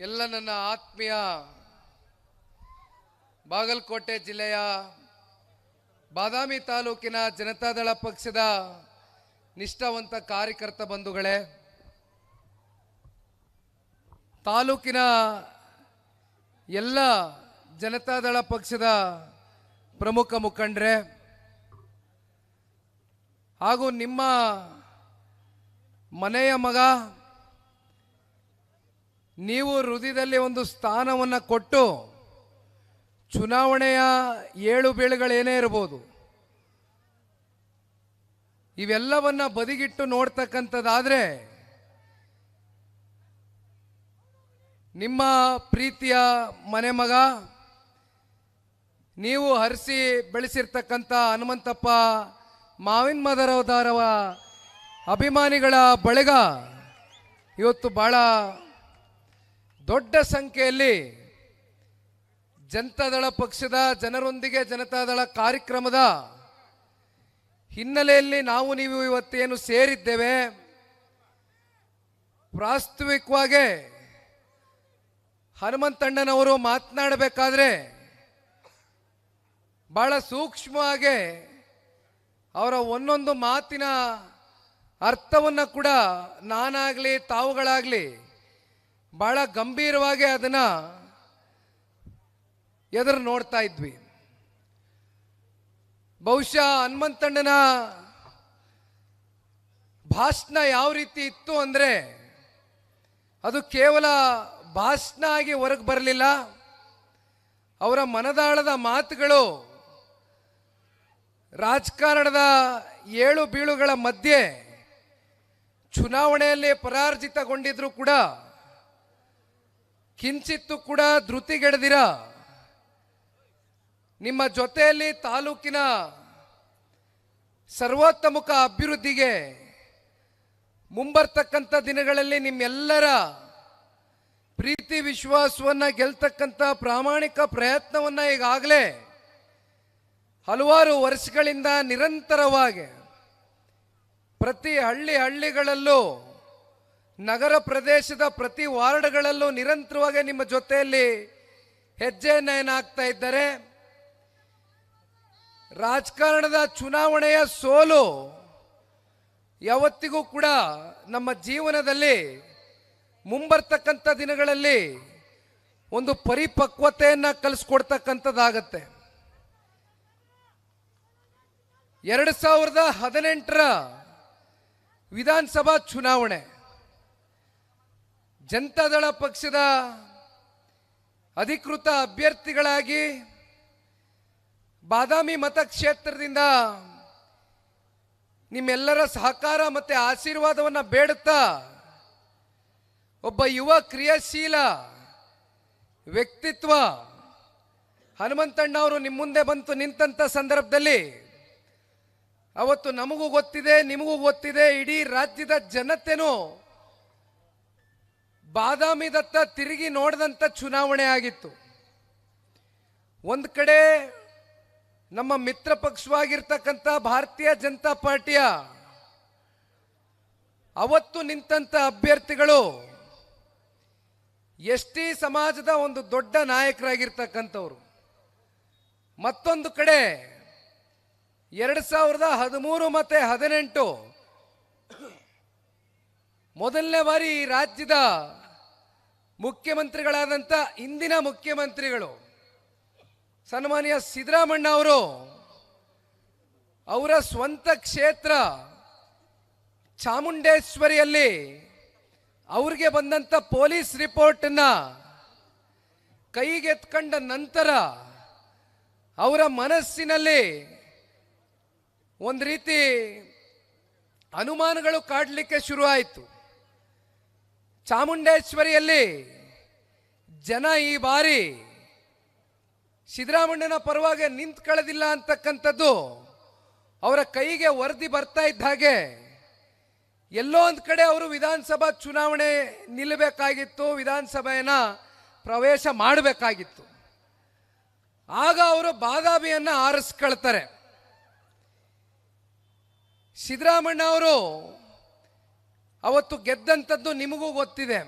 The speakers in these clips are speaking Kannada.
ಎಲ್ಲ ನನ್ನ ಆತ್ಮೀಯ ಬಾಗಲಕೋಟೆ ಜಿಲ್ಲೆಯ ಬಾದಾಮಿ ತಾಲೂಕಿನ ಜನತಾದಳ ಪಕ್ಷದ ನಿಷ್ಠಾವಂತ ಕಾರ್ಯಕರ್ತ ಬಂಧುಗಳೇ, ತಾಲೂಕಿನ ಎಲ್ಲ ಜನತಾದಳ ಪಕ್ಷದ ಪ್ರಮುಖ ಮುಖಂಡರೇ ಹಾಗೂ ನಿಮ್ಮ ಮನೆಯ ಮಗ, ನೀವು ಹೃದಯದಲ್ಲಿ ಒಂದು ಸ್ಥಾನವನ್ನು ಕೊಟ್ಟು ಚುನಾವಣೆಯ ಏಳು ಬೀಳುಗಳೇನೇ ಇರಬಹುದು, ಇವೆಲ್ಲವನ್ನ ಬದಿಗಿಟ್ಟು ನೋಡ್ತಕ್ಕಂಥದ್ದಾದರೆ ನಿಮ್ಮ ಪ್ರೀತಿಯ ಮನೆ ಮಗ, ನೀವು ಹರಿಸಿ ಬೆಳೆಸಿರ್ತಕ್ಕಂಥ ಹನುಮಂತಪ್ಪ ಮಾವಿನ ಮದರವರ ಅಭಿಮಾನಿಗಳ ಬಳಗ ಇವತ್ತು ಬಹಳ ದೊಡ್ಡ ಸಂಖ್ಯೆಯಲ್ಲಿ ಜನತಾದಳ ಪಕ್ಷದ ಜನರೊಂದಿಗೆ ಜನತಾದಳ ಕಾರ್ಯಕ್ರಮದ ಹಿನ್ನೆಲೆಯಲ್ಲಿ ನಾವು ನೀವು ಇವತ್ತೇನು ಸೇರಿದ್ದೇವೆ. ವಾಸ್ತವಿಕವಾಗಿ ಹನುಮಂತಣ್ಣನವರು ಮಾತನಾಡಬೇಕಾದ್ರೆ ಬಹಳ ಸೂಕ್ಷ್ಮವಾಗಿ ಅವರ ಒಂದೊಂದು ಮಾತಿನ ಅರ್ಥವನ್ನು ಕೂಡ ನಾನಾಗಲಿ ತಾವುಗಳಾಗಲಿ ಬಹಳ ಗಂಭೀರವಾಗಿ ಅದನ್ನು ಎದುರು ನೋಡ್ತಾ ಇದ್ವಿ. ಬಹುಶಃ ಹನುಮಂತಣ್ಣನ ಭಾಷಣ ಯಾವ ರೀತಿ ಇತ್ತು ಅಂದರೆ, ಅದು ಕೇವಲ ಭಾಷಣ ಆಗಿ ಹೊರಗೆ ಬರಲಿಲ್ಲ. ಅವರ ಮನದಾಳದ ಮಾತುಗಳು ರಾಜಕಾರಣದ ಏಳು ಬೀಳುಗಳ ಮಧ್ಯೆ ಚುನಾವಣೆಯಲ್ಲಿ ಪರಾರ್ಜಿತಗೊಂಡಿದ್ರು ಕೂಡ ಕಿಂಚಿತ್ತು ಕೂಡ ಧೃತಿಗೆಡದಿರ ನಿಮ್ಮ ಜೊತೆಯಲ್ಲಿ ತಾಲೂಕಿನ ಸರ್ವೋತ್ತಮುಖ ಅಭಿವೃದ್ಧಿಗೆ ಮುಂಬರ್ತಕ್ಕಂಥ ದಿನಗಳಲ್ಲಿ ನಿಮ್ಮೆಲ್ಲರ ಪ್ರೀತಿ ವಿಶ್ವಾಸವನ್ನು ಗೆಲ್ತಕ್ಕಂಥ ಪ್ರಾಮಾಣಿಕ ಪ್ರಯತ್ನವನ್ನು ಈಗಾಗಲೇ ಹಲವಾರು ವರ್ಷಗಳಿಂದ ನಿರಂತರವಾಗಿ ಪ್ರತಿ ಹಳ್ಳಿಗಳಲ್ಲೂ ನಗರ ಪ್ರದೇಶದ ಪ್ರತಿ ವಾರ್ಡ್ಗಳಲ್ಲೂ ನಿರಂತರವಾಗಿ ನಿಮ್ಮ ಜೊತೆಯಲ್ಲಿ ಹೆಜ್ಜೆಯನ್ನು ಏನಾಗ್ತಾ ಇದ್ದಾರೆ. ರಾಜಕಾರಣದ ಚುನಾವಣೆಯ ಸೋಲು ಯಾವತ್ತಿಗೂ ಕೂಡ ನಮ್ಮ ಜೀವನದಲ್ಲಿ ಮುಂಬರ್ತಕ್ಕಂಥ ದಿನಗಳಲ್ಲಿ ಒಂದು ಪರಿಪಕ್ವತೆಯನ್ನು ಕಲಿಸ್ಕೊಡ್ತಕ್ಕಂಥದ್ದಾಗತ್ತೆ. 2018ರ ವಿಧಾನಸಭಾ ಚುನಾವಣೆ ಜನತಾದಳ ಪಕ್ಷದ ಅಧಿಕೃತ ಅಭ್ಯರ್ಥಿಗಳಾಗಿ ಬಾದಾಮಿ ಮತಕ್ಷೇತ್ರದಿಂದ ನಿಮ್ಮೆಲ್ಲರ ಸಹಕಾರ ಮತ್ತು ಆಶೀರ್ವಾದವನ್ನು ಬೇಡುತ್ತಾ ಒಬ್ಬ ಯುವ ಕ್ರಿಯಾಶೀಲ ವ್ಯಕ್ತಿತ್ವ ಹನುಮಂತಣ್ಣ ಅವರು ನಿಮ್ಮ ಮುಂದೆ ಬಂತು ನಿಂತ ಸಂದರ್ಭದಲ್ಲಿ ಅವತ್ತು ನಮಗೂ ಗೊತ್ತಿದೆ, ನಿಮಗೂ ಗೊತ್ತಿದೆ, ಇಡೀ ರಾಜ್ಯದ ಜನತೆನೂ ಬಾದಾಮಿದತ್ತ ತಿರುಗಿ ನೋಡಿದಂಥ ಚುನಾವಣೆ ಆಗಿತ್ತು. ಒಂದು ಕಡೆ ನಮ್ಮ ಮಿತ್ರ ಪಕ್ಷವಾಗಿರ್ತಕ್ಕಂಥ ಭಾರತೀಯ ಜನತಾ ಪಾರ್ಟಿಯ ಅವತ್ತು ನಿಂತಂಥ ಅಭ್ಯರ್ಥಿಗಳು ಎಸ್ಟಿ ಸಮಾಜದ ಒಂದು ದೊಡ್ಡ ನಾಯಕರಾಗಿರ್ತಕ್ಕಂಥವ್ರು. ಮತ್ತೊಂದು ಕಡೆ 2013 ಮತ್ತು 2018 ಮೊದಲನೇ ಬಾರಿ ಈ ರಾಜ್ಯದ ಮುಖ್ಯಮಂತ್ರಿಗಳಾದಂಥ ಇಂದಿನ ಮುಖ್ಯಮಂತ್ರಿಗಳು ಸನ್ಮಾನ್ಯ ಸಿದ್ದರಾಮಣ್ಣ ಅವರು ಅವರ ಸ್ವಂತ ಕ್ಷೇತ್ರ ಚಾಮುಂಡೇಶ್ವರಿಯಲ್ಲಿ ಅವ್ರಿಗೆ ಬಂದಂಥ ಪೊಲೀಸ್ ರಿಪೋರ್ಟನ್ನ ಕೈಗೆತ್ಕೊಂಡ ನಂತರ ಅವರ ಮನಸ್ಸಿನಲ್ಲಿ ಒಂದು ರೀತಿ ಅನುಮಾನಗಳು ಕಾಡಲಿಕ್ಕೆ ಶುರುವಾಯಿತು. ಚಾಮುಂಡೇಶ್ವರಿಯಲ್ಲಿ ಜನ ಈ ಬಾರಿ ಸಿದ್ದರಾಮಣ್ಣನ ಪರವಾಗಿ ನಿಂತ್ಕೊಳ್ಳೋದಿಲ್ಲ ಅಂತಕ್ಕಂಥದ್ದು ಅವರ ಕೈಗೆ ವರದಿ ಬರ್ತಾ ಇದ್ದ ಹಾಗೆ ಎಲ್ಲೋ ಒಂದು ಕಡೆ ಅವರು ವಿಧಾನಸಭಾ ಚುನಾವಣೆ ನಿಲ್ಲಬೇಕಾಗಿತ್ತು, ವಿಧಾನಸಭೆಯನ್ನು ಪ್ರವೇಶ ಮಾಡಬೇಕಾಗಿತ್ತು. ಆಗ ಅವರು ಬಾದಾಮಿಯನ್ನು ಆರಿಸ್ಕೊಳ್ತಾರೆ. ಸಿದ್ದರಾಮಣ್ಣ ಅವರು ಅವತ್ತು ಗೆದ್ದಂಥದ್ದು ನಿಮಗೂ ಗೊತ್ತಿದೆ.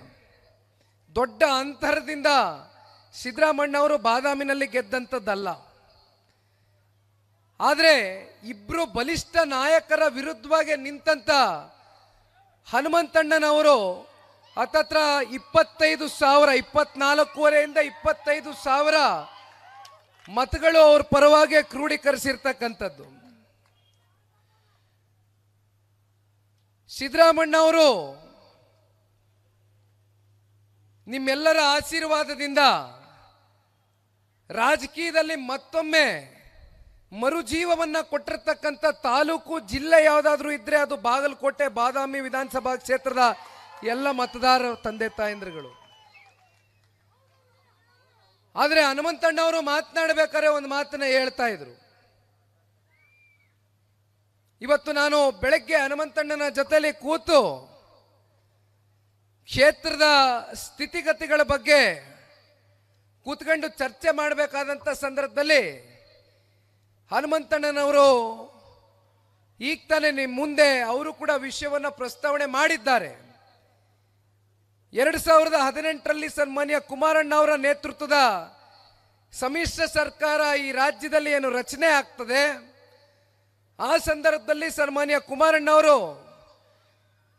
ದೊಡ್ಡ ಅಂತರದಿಂದ ಸಿದ್ದರಾಮಣ್ಣ ಅವರು ಬಾದಾಮಿನಲ್ಲಿ ಗೆದ್ದಂಥದ್ದಲ್ಲ. ಆದರೆ ಇಬ್ರು ಬಲಿಷ್ಠ ನಾಯಕರ ವಿರುದ್ಧವಾಗಿ ನಿಂತಂತ ಹನುಮಂತಣ್ಣನವರು ಹತ್ತತ್ರ 25,000 24,500 25,000 ಮತಗಳು ಅವ್ರ ಪರವಾಗಿ ಕ್ರೋಢೀಕರಿಸಿರ್ತಕ್ಕಂಥದ್ದು. ಸಿದ್ದರಾಮಣ್ಣ ಅವರು ನಿಮ್ಮೆಲ್ಲರ ಆಶೀರ್ವಾದದಿಂದ ರಾಜಕೀಯದಲ್ಲಿ ಮತ್ತೊಮ್ಮೆ ಮರುಜೀವವನ್ನ ಕೊಟ್ಟಿರ್ತಕ್ಕಂಥ ತಾಲೂಕು ಜಿಲ್ಲೆ ಯಾವುದಾದ್ರೂ ಇದ್ರೆ ಅದು ಬಾಗಲಕೋಟೆ ಬಾದಾಮಿ ವಿಧಾನಸಭಾ ಕ್ಷೇತ್ರದ ಎಲ್ಲ ಮತದಾರ ತಂದೆ ತಾಯಂದ್ರುಗಳು. ಆದರೆ ಹನುಮಂತಣ್ಣ ಅವರು ಮಾತನಾಡಬೇಕಾದ್ರೆ ಒಂದು ಮಾತನ್ನ ಹೇಳ್ತಾ ಇದ್ರು. ಇವತ್ತು ನಾನು ಬೆಳಗ್ಗೆ ಹನುಮಂತಣ್ಣನ ಜೊತೆಲಿ ಕೂತು ಕ್ಷೇತ್ರದ ಸ್ಥಿತಿಗತಿಗಳ ಬಗ್ಗೆ ಕೂತ್ಕೊಂಡು ಚರ್ಚೆ ಮಾಡಬೇಕಾದಂಥ ಸಂದರ್ಭದಲ್ಲಿ ಹನುಮಂತಣ್ಣನವರು ಈಗ ತಾನೇ ನಿಮ್ಮ ಮುಂದೆ ಅವರು ಕೂಡ ವಿಷಯವನ್ನು ಪ್ರಸ್ತಾವನೆ ಮಾಡಿದ್ದಾರೆ. 2018ರಲ್ಲಿ ಸನ್ಮಾನ್ಯ ಕುಮಾರಣ್ಣ ಅವರ ನೇತೃತ್ವದ ಸಮ್ಮಿಶ್ರ ಸರ್ಕಾರ ಈ ರಾಜ್ಯದಲ್ಲಿ ಏನು ರಚನೆ ಆಗ್ತದೆ, ಆ ಸಂದರ್ಭದಲ್ಲಿ ಸನ್ಮಾನ್ಯ ಕುಮಾರಣ್ಣ ಅವರು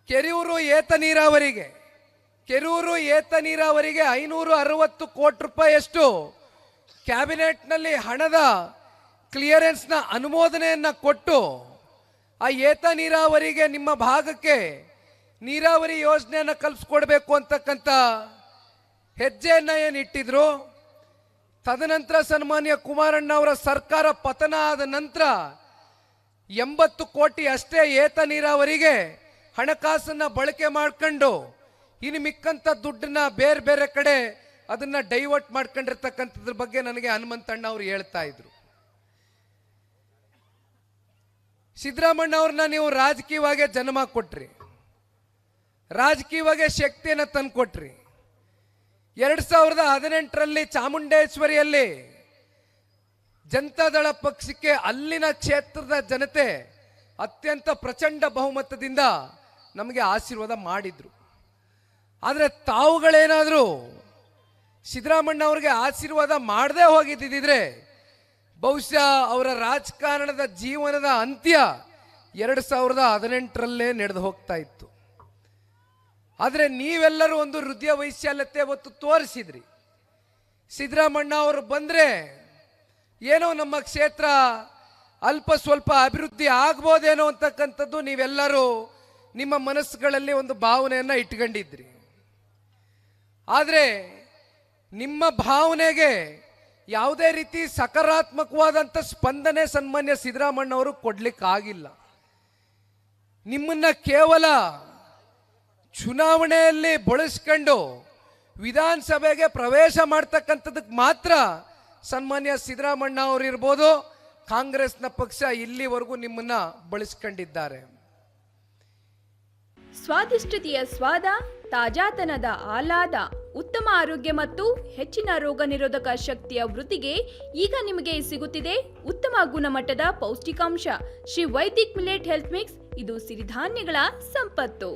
ಕೆರೂರು ಏತ ನೀರಾವರಿಗೆ 560 ಕೋಟಿ ರೂಪಾಯಿಯಷ್ಟು ಕ್ಯಾಬಿನೆಟ್ನಲ್ಲಿ ಹಣದ ಕ್ಲಿಯರೆನ್ಸ್ನ ಅನುಮೋದನೆಯನ್ನ ಕೊಟ್ಟು ಆ ಏತ ನೀರಾವರಿಗೆ ನಿಮ್ಮ ಭಾಗಕ್ಕೆ ನೀರಾವರಿ ಯೋಜನೆಯನ್ನು ಕಲ್ಪಿಸ್ಕೊಡ್ಬೇಕು ಅಂತಕ್ಕಂಥ ಹೆಜ್ಜೆಯನ್ನ ಏನು ಇಟ್ಟಿದ್ರು. ತದನಂತರ ಸನ್ಮಾನ್ಯ ಕುಮಾರಣ್ಣ ಅವರ ಸರ್ಕಾರ ಪತನ ಆದ ನಂತರ 80 ಕೋಟಿ ಅಷ್ಟೇ ಏತ ನೀರಾವರಿಗೆ ಹಣಕಾಸನ್ನ ಬಳಕೆ ಮಾಡ್ಕೊಂಡು ಇನ್ನು ಮಿಕ್ಕಂತ ದುಡ್ಡನ್ನ ಬೇರೆ ಬೇರೆ ಕಡೆ ಅದನ್ನ ಡೈವರ್ಟ್ ಮಾಡ್ಕೊಂಡಿರ್ತಕ್ಕಂಥದ್ರ ಬಗ್ಗೆ ನನಗೆ ಹನುಮಂತಣ್ಣ ಅವರು ಹೇಳ್ತಾ ಇದ್ರು. ಸಿದ್ದರಾಮಣ್ಣ ಅವ್ರನ್ನ ನೀವು ರಾಜಕೀಯವಾಗಿ ಜನ್ಮ ಕೊಟ್ರಿ, ರಾಜಕೀಯವಾಗಿ ಶಕ್ತಿಯನ್ನು ತಂದುಕೊಟ್ರಿ. 2018ರಲ್ಲಿ ಚಾಮುಂಡೇಶ್ವರಿಯಲ್ಲಿ ಜನತಾದಳ ಪಕ್ಷಕ್ಕೆ ಅಲ್ಲಿನ ಕ್ಷೇತ್ರದ ಜನತೆ ಅತ್ಯಂತ ಪ್ರಚಂಡ ಬಹುಮತದಿಂದ ನಮಗೆ ಆಶೀರ್ವಾದ ಮಾಡಿದ್ರು. ಆದರೆ ತಾವುಗಳೇನಾದರೂ ಸಿದ್ದರಾಮಣ್ಣ ಅವ್ರಿಗೆ ಆಶೀರ್ವಾದ ಮಾಡದೆ ಹೋಗಿದ್ದಿದ್ರೆ ಬಹುಶಃ ಅವರ ರಾಜಕಾರಣದ ಜೀವನದ ಅಂತ್ಯ 2018ರಲ್ಲೇ ನಡೆದು ಹೋಗ್ತಾ ಇತ್ತು. ಆದರೆ ನೀವೆಲ್ಲರೂ ಒಂದು ಹೃದಯ ವೈಶಾಲ್ಯತೆ ಹೊತ್ತು ತೋರಿಸಿದ್ರಿ. ಸಿದ್ದರಾಮಣ್ಣ ಅವರು ಬಂದರೆ ಏನೋ ನಮ್ಮ ಕ್ಷೇತ್ರ ಅಲ್ಪ ಸ್ವಲ್ಪ ಅಭಿವೃದ್ಧಿ ಆಗ್ಬೋದೇನೋ ಅಂತಕ್ಕಂಥದ್ದು ನೀವೆಲ್ಲರೂ ನಿಮ್ಮ ಮನಸ್ಸುಗಳಲ್ಲಿ ಒಂದು ಭಾವನೆಯನ್ನು ಇಟ್ಕೊಂಡಿದ್ರಿ. ಆದರೆ ನಿಮ್ಮ ಭಾವನೆಗೆ ಯಾವುದೇ ರೀತಿ ಸಕಾರಾತ್ಮಕವಾದಂಥ ಸ್ಪಂದನೆ ಸನ್ಮಾನ್ಯ ಸಿದ್ದರಾಮಣ್ಣ ಅವರು ಕೊಡ್ಲಿಕ್ಕಾಗಿಲ್ಲ. ನಿಮ್ಮನ್ನ ಕೇವಲ ಚುನಾವಣೆಯಲ್ಲಿ ಬಳಸ್ಕೊಂಡು ವಿಧಾನಸಭೆಗೆ ಪ್ರವೇಶ ಮಾಡ್ತಕ್ಕಂಥದಕ್ಕೆ ಮಾತ್ರ ಸನ್ಮಾನ್ಯ ಸಿದ್ದರಾಮಣ್ಣ ಅವರು ಇರ್ಬೋದು, ಕಾಂಗ್ರೆಸ್ನ ಪಕ್ಷ ಇಲ್ಲಿವರೆಗೂ ನಿಮ್ಮನ್ನ ಬಳಸ್ಕೊಂಡಿದ್ದಾರೆ. ಸ್ವಾದಿಷ್ಟತೆಯ ಸ್ವಾದ, ತಾಜಾತನದ ಆಹ್ಲಾದ, ಉತ್ತಮ ಆರೋಗ್ಯ ಮತ್ತು ಹೆಚ್ಚಿನ ರೋಗ ನಿರೋಧಕ ಶಕ್ತಿಯ ವೃದ್ಧಿಗೆ ಈಗ ನಿಮಗೆ ಸಿಗುತ್ತಿದೆ ಉತ್ತಮ ಗುಣಮಟ್ಟದ ಪೌಷ್ಟಿಕಾಂಶ Shri Vaidik millet health mix. ಇದು ಸಿರಿಧಾನ್ಯಗಳ ಸಂಪತ್ತು.